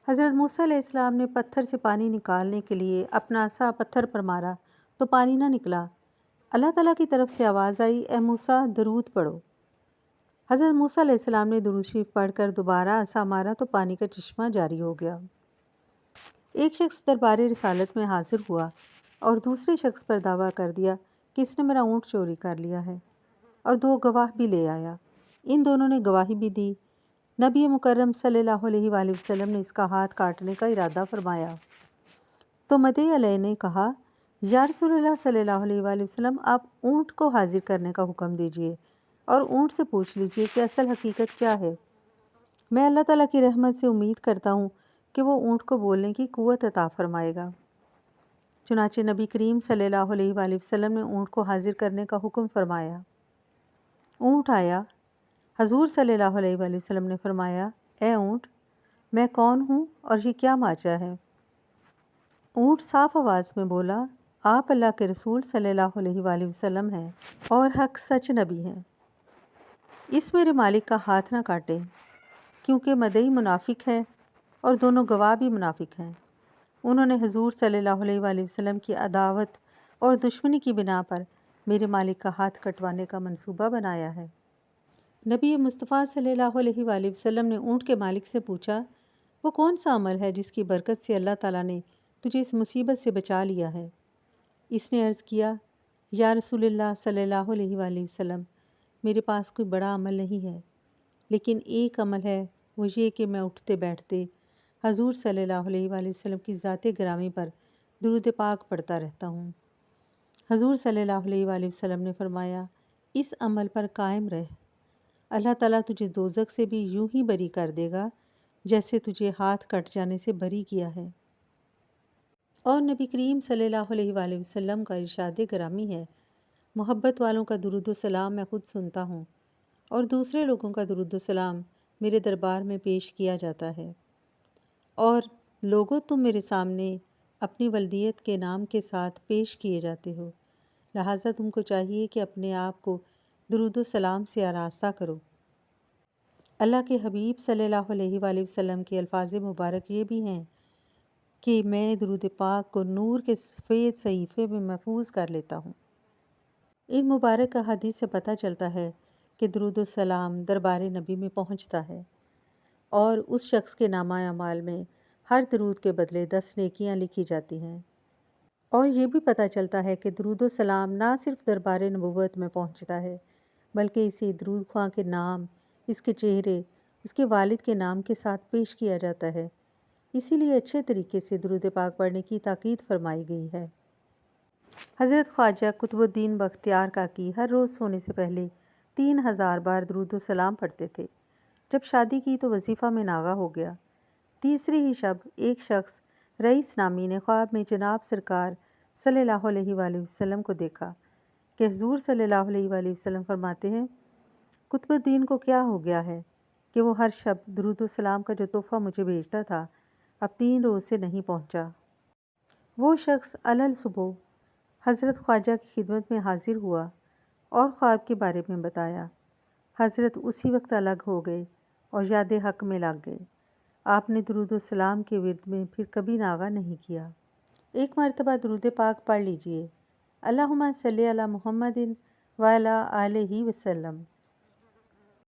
حضرت موسیٰ علیہ السلام نے پتھر سے پانی نکالنے کے لیے اپنا عصا پتھر پر مارا تو پانی نہ نکلا۔ اللہ تعالیٰ کی طرف سے آواز آئی، اے موسیٰ درود پڑھو۔ حضرت موسیٰ علیہ السلام نے درود شریف پڑھ کر دوبارہ عصا مارا تو پانی کا چشمہ جاری ہو گیا۔ ایک شخص دربار رسالت میں حاضر ہوا اور دوسرے شخص پر دعویٰ کر دیا کہ اس نے میرا اونٹ چوری کر لیا ہے، اور 2 گواہ بھی لے آیا۔ ان دونوں نے گواہی بھی دی۔ نبی مکرم صلی اللہ علیہ وآلہ وسلم نے اس کا ہاتھ کاٹنے کا ارادہ فرمایا تو مدعی علیہ نے کہا، یا رسول اللہ صلی اللہ علیہ وآلہ وسلم، آپ اونٹ کو حاضر کرنے کا حکم دیجئے اور اونٹ سے پوچھ لیجئے کہ اصل حقیقت کیا ہے۔ میں اللہ تعالیٰ کی رحمت سے امید کرتا ہوں کہ وہ اونٹ کو بولنے کی قوت عطا فرمائے گا۔ چنانچہ نبی کریم صلی اللہ علیہ وآلہ وسلم نے اونٹ کو حاضر کرنے کا حکم فرمایا۔ اونٹ آیا۔ حضور صلی اللہ علیہ وآلہ وسلم نے فرمایا، اے اونٹ، میں کون ہوں اور یہ کیا ماجرا ہے؟ اونٹ صاف آواز میں بولا، آپ اللہ کے رسول صلی اللہ علیہ وآلہ وسلم ہیں اور حق سچ نبی ہیں۔ اس میرے مالک کا ہاتھ نہ کاٹیں، کیونکہ مدعی منافق ہے اور دونوں گواہ بھی منافق ہیں۔ انہوں نے حضور صلی اللہ علیہ وآلہ وسلم کی عداوت اور دشمنی کی بنا پر میرے مالک کا ہاتھ کٹوانے کا منصوبہ بنایا ہے۔ نبی مصطفیٰ صلی اللہ علیہ وآلہ وسلم نے اونٹ کے مالک سے پوچھا، وہ کون سا عمل ہے جس کی برکت سے اللہ تعالیٰ نے تجھے اس مصیبت سے بچا لیا ہے؟ اس نے عرض کیا، یا رسول اللہ صلی اللہ علیہ وآلہ وسلم، میرے پاس کوئی بڑا عمل نہیں ہے، لیکن ایک عمل ہے، وہ یہ کہ میں اٹھتے بیٹھتے حضور صلی اللہ علیہ وآلہ وسلم کی ذات گرامی پر درود پاک پڑھتا رہتا ہوں۔ حضور صلی اللہ علیہ وآلہ وسلم نے فرمایا، اس عمل پر قائم رہ، اللہ تعالیٰ تجھے دوزخ سے بھی یوں ہی بری کر دے گا جیسے تجھے ہاتھ کٹ جانے سے بری کیا ہے۔ اور نبی کریم صلی اللہ علیہ وآلہ وسلم کا ارشاد گرامی ہے، محبت والوں کا درود و سلام میں خود سنتا ہوں اور دوسرے لوگوں کا درود و سلام میرے دربار میں پیش کیا جاتا ہے، اور لوگوں تم میرے سامنے اپنی ولدیت کے نام کے ساتھ پیش کیے جاتے ہو، لہٰذا تم کو چاہیے کہ اپنے آپ کو درود و سلام سے آراستہ کرو۔ اللہ کے حبیب صلی اللہ علیہ وآلہ وسلم کے الفاظ مبارک یہ بھی ہیں کہ میں درود پاک کو نور کے سفید صحیفے میں محفوظ کر لیتا ہوں۔ ان مبارک احادیث سے پتہ چلتا ہے کہ درود و سلام دربار نبی میں پہنچتا ہے اور اس شخص کے نامہ اعمال میں ہر درود کے بدلے 10 نیکیاں لکھی جاتی ہیں۔ اور یہ بھی پتہ چلتا ہے کہ درود و سلام نہ صرف دربار نبوت میں پہنچتا ہے، بلکہ اسے درود خواں کے نام، اس کے چہرے، اس کے والد کے نام کے ساتھ پیش کیا جاتا ہے۔ اسی لیے اچھے طریقے سے درود پاک پڑھنے کی تاکید فرمائی گئی ہے۔ حضرت خواجہ قطب الدین بختیار کاکی ہر روز سونے سے پہلے 3000 بار درود و سلام پڑھتے تھے۔ جب شادی کی تو وظیفہ میں ناغہ ہو گیا۔ تیسری ہی شب ایک شخص رئیس نامی نے خواب میں جناب سرکار صلی اللہ علیہ وآلہ وسلم کو دیکھا کہ حضور صلی اللہ علیہ وآلہ وسلم فرماتے ہیں، قطب الدین کو کیا ہو گیا ہے کہ وہ ہر شب درود و سلام کا جو تحفہ مجھے بھیجتا تھا اب 3 روز سے نہیں پہنچا۔ وہ شخص علل صبح حضرت خواجہ کی خدمت میں حاضر ہوا اور خواب کے بارے میں بتایا۔ حضرت اسی وقت الگ ہو گئے اور یاد حق میں لگ گئے۔ آپ نے درود و سلام کے ورد میں پھر کبھی ناغہ نہیں کیا۔ ایک مرتبہ درود پاک پڑھ لیجئے، اللہم صلی علی محمد وعلی آلہ وسلم۔